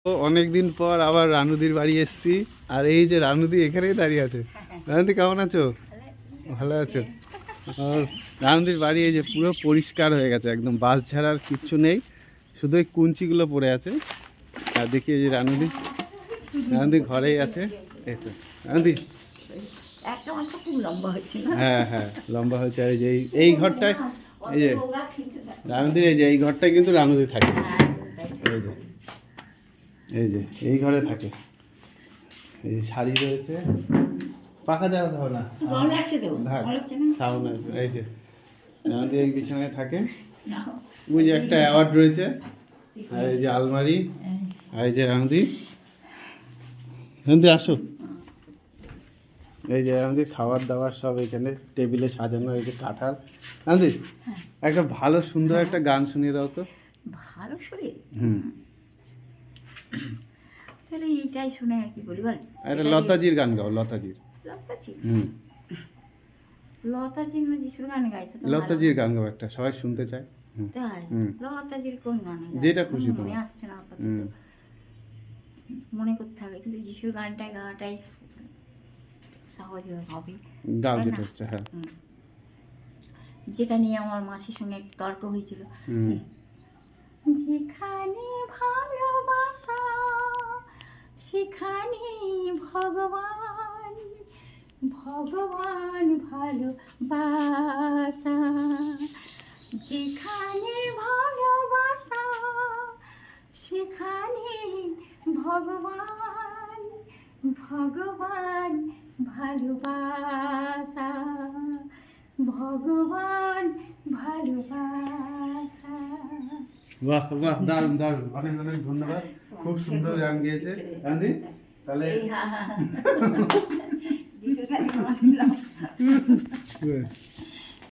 অনেকদিন পর আবার রানুদির বাড়ি এসেছি। আর এই যে রানুদি এখানেই দাঁড়িয়ে আছে। রানুদি কেমন আছো? ভালো আছো? আর রানুদির বাড়ি এই যে পুরো পরিষ্কার হয়ে গেছে, একদম বাস ছাড়ার কিচ্ছু নেই, শুধু এই কুঞ্চিগুলো পড়ে আছে। আর দেখি এই যে রানুদি ঘরেই আছে। এই তো রানুদি, হ্যাঁ হ্যাঁ লম্বা হয়েছে। আর এই যে এই ঘরটায় এই যে রানুদির এই ঘরটায় কিন্তু রানুদি থাকে। এই ঘরে থাকে। এই যে শাড়ি রয়েছে, পাখা জ্বালাতে হবে না, সাউন্ড আসবে। এই যে রানুদি এই বিছানায় থাকে। ওই যে একটা অ্যাওয়ার্ড রয়েছে, আর এই যে আলমারি, আর এই যে রানুদি আসো। এই যে আমাদের খাবার দাবার সব এখানে টেবিলে সাজানো। এই যে কাঁঠাল। রানুদি একটা ভালো সুন্দর একটা গান শুনিয়ে দাও তো। ভালো শরীর তাহলে এইটাই শুনে আর কি বলি বল। একটা লতাজির গান গাও। লতাজির লতাজির না যিশুর গান গাইছে। লতাজির গান গাও একটা, সবাই শুনতে চায়। তাই লতাজির কোন গান? যেটা খুশি তোমার। মনে আসছে না, মনে করতে হবে। কিন্তু যিশুর গানটাই গাওয়াটাই সহজ হবে। গাও যেটা হচ্ছে। হ্যাঁ, যেটা নিয়ে আমার মাসির সঙ্গে একটু তর্ক হয়েছিল। যেখানে ভালোবাসা সেখানে ভগবান, ভগবান ভালোবাসা। যেখানে ভালোবাসা সেখানে ভগবান, ভগবান ভালোবাসা, ভগবান ভালোবাসা। বাহ বাহ, দারুণ দারুণ, অনেক অনেক ধন্যবাদ। খুব সুন্দর গান গেয়েছে রানুদি। তাহলে